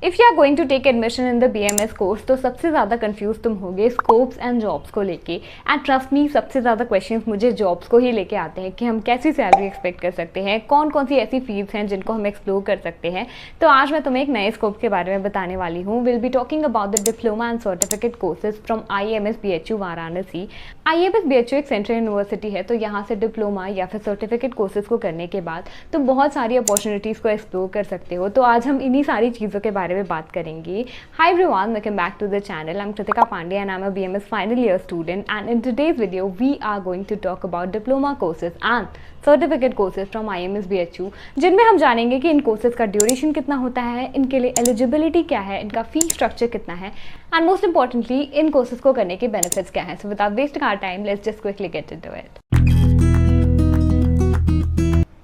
If you are going to take admission in the BMS course तो सबसे ज़्यादा confuse तुम होगे स्कोप्स एंड जॉब्स को लेके। एंड ट्रस्ट मी, सबसे ज़्यादा क्वेश्चंस मुझे जॉब्स को ही लेके आते हैं कि हम कैसी सैलरी एक्सपेक्ट कर सकते हैं, कौन कौन सी ऐसी फील्ड्स हैं जिनको हम एक्सप्लोर कर सकते हैं। तो आज मैं तुम्हें एक नए स्कोप के बारे में बताने वाली हूँ। Will be talking about the diploma and certificate courses from IIMS BHU Varanasi. IIMS BHU एक सेंट्रल यूनिवर्सिटी है, तो यहाँ से डिप्लोमा या फिर सर्टिफिकेट कोर्सेज को करने के बाद तुम बहुत सारी अपॉर्चुनिटीज़ को एक्सप्लोर कर सकते हो। तो आज हम इन्हीं सारी चीज़ों के बारे में बात करेंगे। Hi everyone, welcome back to the channel. I'm Kritika Pandey and I'm a BMS final year student, and in today's video we are going to talk about diploma courses and certificate courses from IIMS BHU, जिनमें हम जानेंगे कि इन courses का duration कितना होता है, इनके लिए एलिजिबिलिटी क्या है, इनका फी स्ट्रक्चर कितना है, एंड मोस्ट इंपॉर्टेंटली इन कोर्सेज को करने के बेनिफिट्स क्या हैं। So without wasting our time, let's just quickly get into it.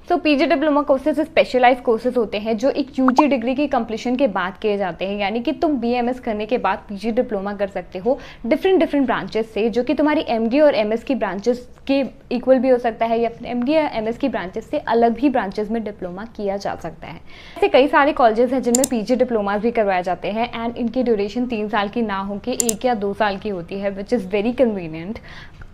तो PG diploma courses specialize courses होते हैं जो एक UG डिग्री की कंप्लीशन के बाद किए जाते हैं। यानी कि तुम BMS करने के बाद PG डिप्लोमा कर सकते हो डिफरेंट ब्रांचेस से, जो कि तुम्हारी MD और MS की ब्रांचेस के इक्वल भी हो सकता है, या फिर MD या MS की ब्रांचेस से अलग भी ब्रांचेस में डिप्लोमा किया जा सकता है। ऐसे कई सारे कॉलेजेस हैं जिनमें PG डिप्लोमा भी करवाए जाते हैं, एंड इनकी ड्यूरेशन 3 साल की ना होकर 1 या 2 साल की होती है, which is very convenient.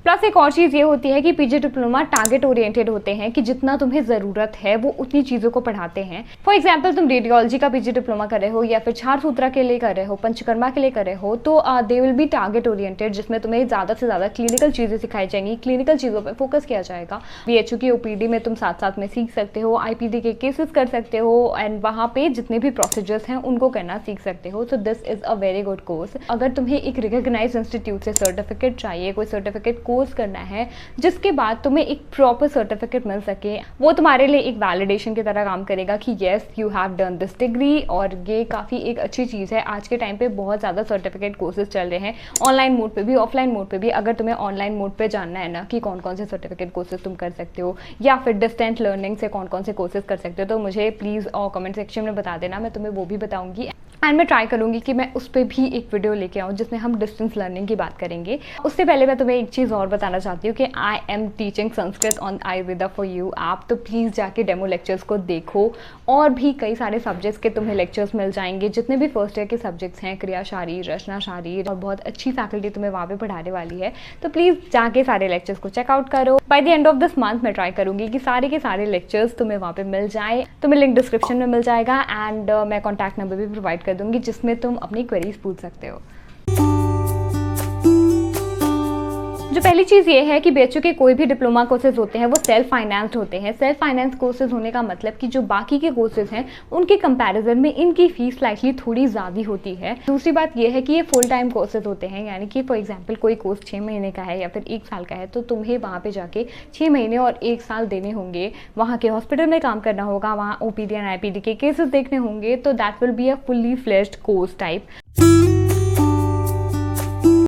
Plus एक और चीज़ ये होती है कि PG डिप्लोमा टारगेट ओरिएंटेड होते हैं कि जितना तुम्हें ज़रूरत है वो उतनी चीज़ों को पढ़ाते हैं। फॉर एग्जांपल, तुम रेडियोलॉजी का PG डिप्लोमा कर रहे हो, या फिर छार सूत्रा के लिए कर रहे हो, पंचकर्मा के लिए कर रहे हो, तो they will be target oriented, जिसमें तुम्हें ज़्यादा से ज़्यादा क्लिनिकल चीज़ें सिखाई जाएंगी, क्लिनिकल चीज़ों पर फोकस किया जाएगा। BHU की OPD में तुम साथ साथ में सीख सकते हो, IPD के केसेस कर सकते हो, एंड वहाँ पे जितने भी प्रोसीजर्स हैं उनको करना सीख सकते हो। So this is a very good course. अगर तुम्हें एक रिकॉग्नाइज्ड इंस्टीट्यूट से सर्टिफिकेट चाहिए, कोई सर्टिफिकेट कोर्स करना है जिसके बाद तुम्हें एक प्रॉपर सर्टिफिकेट मिल सके, वो तुम्हारे लिए एक वैलिडेशन की तरह काम करेगा कि yes you have done this degree. और ये काफ़ी एक अच्छी चीज़ है। आज के टाइम पे बहुत ज़्यादा सर्टिफिकेट कोर्सेज चल रहे हैं, ऑनलाइन मोड पे भी, ऑफलाइन मोड पे भी। अगर तुम्हें ऑनलाइन मोड पे जानना है ना कि कौन कौन से सर्टिफिकेट कोर्सेज तुम कर सकते हो, या फिर डिस्टेंस लर्निंग से कौन कौन से कोर्सेज कर सकते हो, तो मुझे प्लीज़ कमेंट सेक्शन में बता देना, मैं तुम्हें वो भी बताऊँगी। एंड मैं ट्राई करूँगी कि मैं उस पर भी एक वीडियो लेके आऊँ जिसमें हम डिस्टेंस लर्निंग की बात करेंगे। उससे पहले मैं तुम्हें एक चीज़ और बताना चाहती हूँ कि I am teaching Sanskrit on Ayurveda for you app, तो प्लीज़ जाके डेमो लेक्चर्स को देखो। और भी कई सारे सब्जेक्ट्स के तुम्हें लेक्चर्स मिल जाएंगे, जितने भी फर्स्ट ईयर के सब्जेक्ट्स हैं, क्रिया शारीर, रचना शारीर, और बहुत अच्छी फैकल्टी तुम्हें वहाँ पे पढ़ाने वाली है। तो प्लीज़ जाके सारे लेक्चर्स को चेकआउट करो। By the end of this month मैं ट्राई करूँगी कि सारे के सारे लेक्चर्स तुम्हें वहाँ पे मिल जाए। तुम्हें लिंक डिस्क्रिप्शन में मिल जाएगा, एंड मैं कॉन्टैक्ट नंबर भी प्रोवाइड कर दूँगी जिसमें तुम अपनी क्वेरीज पूछ सकते हो। जो पहली चीज़ ये है कि BHU के कोई भी डिप्लोमा कोर्सेज होते हैं वो सेल्फ फाइनेंस्ड होते हैं। सेल्फ फाइनेंस कोर्सेज होने का मतलब कि जो बाकी के कोर्सेज हैं उनके कंपैरिजन में इनकी फीस स्लाइटली थोड़ी ज़्यादा होती है। दूसरी बात ये है कि ये फुल टाइम कोर्सेज होते हैं, यानी कि फॉर एग्जांपल कोई कोर्स 6 महीने का है या फिर 1 साल का है, तो तुम्हें वहाँ पे जाके 6 महीने और 1 साल देने होंगे, वहाँ के हॉस्पिटल में काम करना होगा, वहाँ OPD एंड IPD के केसेस देखने होंगे, तो that will be a fully fledged course type.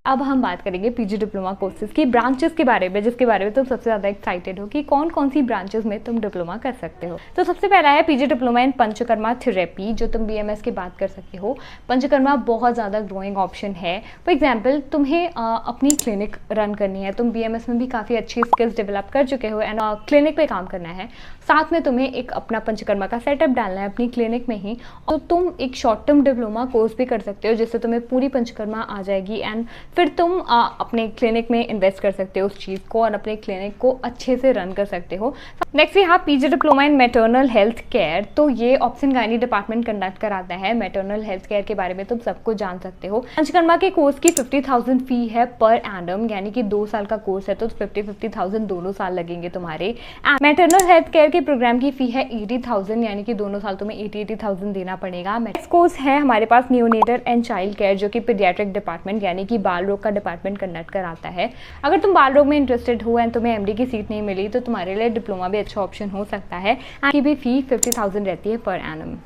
अब हम बात करेंगे PG डिप्लोमा कोर्सेज की ब्रांचेस के बारे में, जिसके बारे में तुम सबसे ज़्यादा एक्साइटेड हो कि कौन कौन सी ब्रांचेस में तुम डिप्लोमा कर सकते हो। तो सबसे पहला है PG डिप्लोमा इन पंचकर्मा थेरेपी, जो तुम BMS की बात कर सकते हो। पंचकर्मा बहुत ज़्यादा ग्रोइंग ऑप्शन है। फॉर एग्जाम्पल, तुम्हें अपनी क्लिनिक रन करनी है, तुम BMS में भी काफ़ी अच्छी स्किल्स डेवलप कर चुके हो, एंड क्लिनिक पे काम करना है, साथ में तुम्हें एक अपना पंचकर्मा का सेटअप डालना है अपनी क्लिनिक में ही, और तुम एक शॉर्ट टर्म डिप्लोमा कोर्स भी कर सकते हो जिससे तुम्हें पूरी पंचकर्मा आ जाएगी, एंड फिर तुम अपने क्लिनिक में इन्वेस्ट कर सकते हो उस चीज़ को, और अपने क्लिनिक को अच्छे से रन कर सकते हो। नेक्स्ट यहाँ PG डिप्लोमा इन मैटरनल हेल्थ केयर, तो ये ऑप्शन गायनी डिपार्टमेंट कंडक्ट कराता है। मैटरनल हेल्थ केयर के बारे में तुम सबको जान सकते हो। पंचकर्मा के कोर्स की 50,000 फी है पर एनम, यानी कि 2 साल का कोर्स है तो 50,000 दोनों साल लगेंगे तुम्हारे। मैटरनल हेल्थ केयर के प्रोग्राम की फी है 80,000, यानी कि दोनों साल तुम्हें 80,000 देना पड़ेगा। नेक्स्ट कोर्स है हमारे पास नियोनेटर एंड चाइल्ड केयर, जो कि पीडियाट्रिक डिपार्टमेंट यानी कि बाल रोग का डिपार्टमेंट कंडक्ट कराता है। अगर तुम बाल रोग में इंटरेस्टेड हो एंड तुम्हें MD की सीट नहीं मिली तो तुम्हारे लिए डिप्लोमा भी अच्छा ऑप्शन हो सकता है। की भी फी 50,000 रहती है per annum.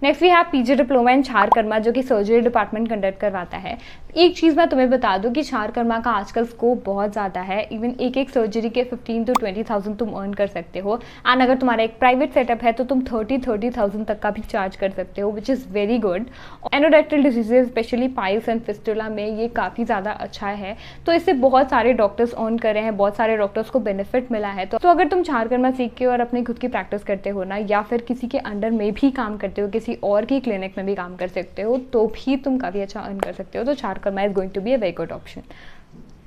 Next we have PG diploma in Ksharakarma, जो कि सर्जरी डिपार्टमेंट कंडक्ट करवाता है। एक चीज़ मैं तुम्हें बता दूं कि छारकर्मा का आजकल स्कोप बहुत ज़्यादा है। इवन एक सर्जरी के 15 to 20,000 तुम अर्न कर सकते हो, एंड अगर तुम्हारा एक प्राइवेट सेटअप है तो तुम 30,000 तक का भी चार्ज कर सकते हो, which is very good. Anorectal diseases specially piles and fistula में ये काफ़ी ज़्यादा अच्छा है, तो इससे बहुत सारे डॉक्टर्स अर्न कर रहे हैं, बहुत सारे डॉक्टर्स को बेनिफिट मिला है। तो अगर तुम छारकर्मा सीख के और अपनी खुद की प्रैक्टिस करते हो ना, या फिर किसी के अंडर में भी काम करते हो, किसी किसी और की क्लिनिक में भी काम कर सकते हो तो भी तुम काफ़ी अच्छा अर्न कर सकते हो। तो Ksharakarma is going to be a very good option.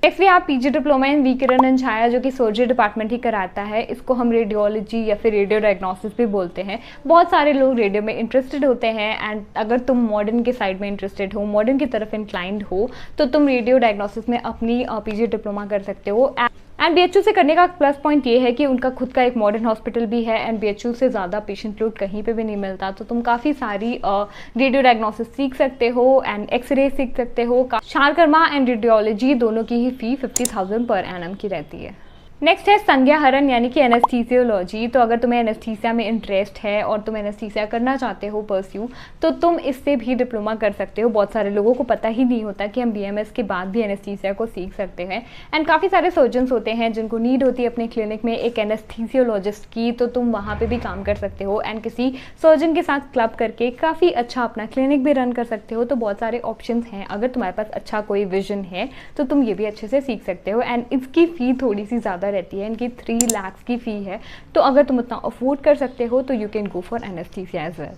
Next we have PG diploma in Vikiran Chhaya, जो कि सर्जरी डिपार्टमेंट ही कराता है। इसको हम रेडियोलॉजी या फिर रेडियो डायग्नोसिस भी बोलते हैं। बहुत सारे लोग रेडियो में इंटरेस्टेड होते हैं एंड अगर तुम मॉडर्न के साइड में इंटरेस्टेड हो, मॉडर्न की तरफ इंक्लाइंड हो, तो तुम रेडियो डायग्नोसिस में अपनी पीजी डिप्लोमा कर सकते हो। एंड बीएचयू से करने का प्लस पॉइंट ये है कि उनका खुद का एक मॉडर्न हॉस्पिटल भी है एंड बीएचयू से ज़्यादा पेशेंट लोड कहीं पे भी नहीं मिलता, तो तुम काफ़ी सारी रेडियो डायग्नोसिस सीख सकते हो एंड एक्सरे सीख सकते हो। चारकर्मा एंड रेडियोलॉजी दोनों की ही फी 50,000 पर एनम की रहती है। नेक्स्ट है संज्ञाहरण यानी कि एनेस्थीसियोलॉजी। तो अगर तुम्हें एनेस्थीसिया में इंटरेस्ट है और तुम एनेस्थीसिया करना चाहते हो परस्यू, तो तुम इससे भी डिप्लोमा कर सकते हो। बहुत सारे लोगों को पता ही नहीं होता कि हम बीएमएस के बाद भी एनेस्थीसिया को सीख सकते हैं एंड काफ़ी सारे सर्जन्स होते हैं जिनको नीड होती है अपने क्लिनिक में एक एनेस्थीसियोलॉजिस्ट की, तो तुम वहाँ पर भी काम कर सकते हो एंड किसी सर्जन के साथ क्लब करके काफ़ी अच्छा अपना क्लिनिक भी रन कर सकते हो। तो बहुत सारे ऑप्शन हैं। अगर तुम्हारे पास अच्छा कोई विजन है तो तुम ये भी अच्छे से सीख सकते हो एंड इसकी फ़ी थोड़ी सी ज़्यादा रहती है, इनकी 3 लाख की फ़ी है। तो अगर तुम उतना अफोर्ड कर सकते हो तो you can go for anesthesia as well.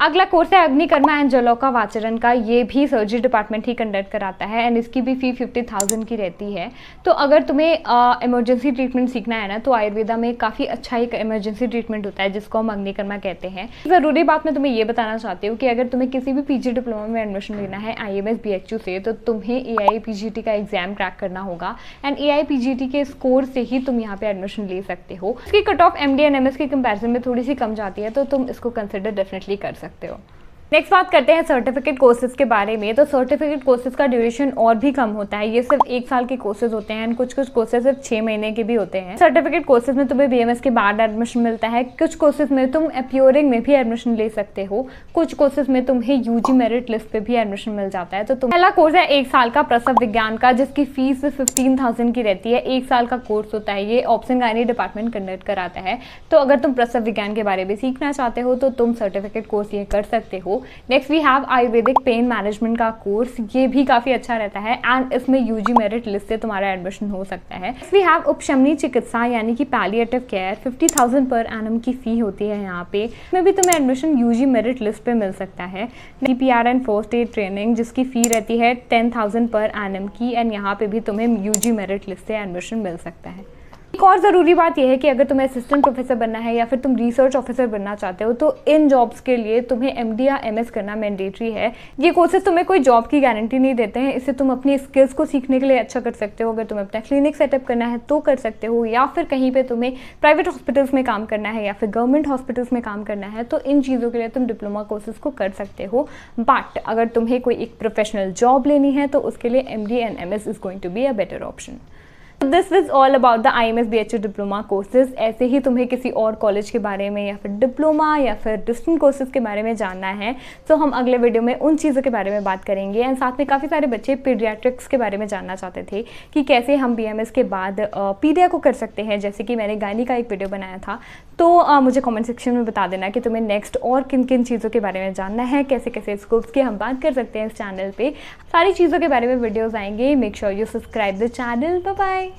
अगला कोर्स है अग्निकर्मा एंड जलौका वाचरण का। ये भी सर्जरी डिपार्टमेंट ही कंडक्ट कराता है एंड इसकी भी फी 50,000 की रहती है। तो अगर तुम्हें इमरजेंसी ट्रीटमेंट सीखना है ना, तो आयुर्वेदा में काफ़ी अच्छा एक इमरजेंसी ट्रीटमेंट होता है जिसको हम अग्निकर्मा कहते हैं। ज़रूरी बात मैं तुम्हें ये बताना चाहती हूँ कि अगर तुम्हें किसी भी पीजी डिप्लोमा में एडमिशन लेना है IMS BHU से, तो तुम्हें AIPGT का एग्जाम क्रैक करना होगा एंड AIPGT के स्कोर से ही तुम यहाँ पे एडमिशन ले सकते हो। इसकी cut off MD and MS की कंपेरिजन में थोड़ी सी कम जाती है, तो तुम इसको कंसिडर डेफिनेटली कर सकते हो। नेक्स्ट बात करते हैं सर्टिफिकेट कोर्सेज के बारे में। तो सर्टिफिकेट कोर्सेज का ड्यूरेशन और भी कम होता है। ये सिर्फ 1 साल के कोर्सेज होते हैं, कुछ कोर्सेज सिर्फ 6 महीने के भी होते हैं। सर्टिफिकेट कोर्सेज में तुम्हें BMS के बाद एडमिशन मिलता है। कुछ कोर्सेज में तुम एप्योरिंग में भी एडमिशन ले सकते हो। कुछ कोर्सेज में तुम्हें UG मेरिट लिस्ट पे भी एडमिशन मिल जाता है। तो पहला कोर्स है 1 साल का प्रसव विज्ञान का, जिसकी फीस 15,000 की रहती है। 1 साल का कोर्स होता है। ये ऑप्शन गायनी डिपार्टमेंट कंडक्ट कराता है। तो अगर तुम प्रसव विज्ञान के बारे में सीखना चाहते हो तो तुम सर्टिफिकेट कोर्स ये कर सकते हो। Next we have ayurvedic pain management का कोर्स। ये भी काफ़ी अच्छा रहता है एंड इसमें UG मेरिट लिस्ट से तुम्हारा एडमिशन हो सकता है। वी हैव उपशमनी चिकित्सा यानी कि पैलिएटिव केयर। 50,000 पर एनम की फ़ी होती है यहाँ पे। इसमें भी तुम्हें एडमिशन UG मेरिट लिस्ट पे मिल सकता है। CPR and first aid training, जिसकी फ़ी रहती है 10,000 पर एनम की एंड यहाँ पे भी तुम्हें UG मेरिट लिस्ट से एडमिशन मिल सकता है। एक और ज़रूरी बात यह है कि अगर तुम्हें असिस्टेंट प्रोफेसर बनना है या फिर तुम रिसर्च ऑफिसर बनना चाहते हो, तो इन जॉब्स के लिए तुम्हें MD या MS करना मैंडेटरी है। ये कोर्सेज तुम्हें कोई जॉब की गारंटी नहीं देते हैं। इससे तुम अपनी स्किल्स को सीखने के लिए अच्छा कर सकते हो। अगर तुम्हें अपना क्लिनिक सेटअप करना है तो कर सकते हो, या फिर कहीं पर तुम्हें प्राइवेट हॉस्पिटल्स में काम करना है या फिर गवर्नमेंट हॉस्पिटल्स में काम करना है, तो इन चीज़ों के लिए तुम डिप्लोमा कोर्सेज को कर सकते हो। बट अगर तुम्हें कोई एक प्रोफेशनल जॉब लेनी है तो उसके लिए MD and MS is going to be a better option. This is all about the IMS BHU diploma courses. ऐसे ही तुम्हें किसी और कॉलेज के बारे में या फिर डिप्लोमा या फिर डिस्टेंट कोर्सेज के बारे में जानना है तो हम अगले वीडियो में उन चीज़ों के बारे में बात करेंगे। एंड साथ में काफ़ी सारे बच्चे पीडियाट्रिक्स के बारे में जानना चाहते थे कि कैसे हम BMS के बाद पीडिया को कर सकते हैं, जैसे कि मैंने गायनी का एक वीडियो बनाया था। तो मुझे कॉमेंट सेक्शन में बता देना कि तुम्हें नेक्स्ट और किन किन चीज़ों के बारे में जानना है, कैसे कैसे स्कोप्स की हम बात कर सकते हैं इस चैनल पर। सारी चीज़ों के बारे में वीडियोज़ आएंगे। Make sure you subscribe the channel. Bye bye.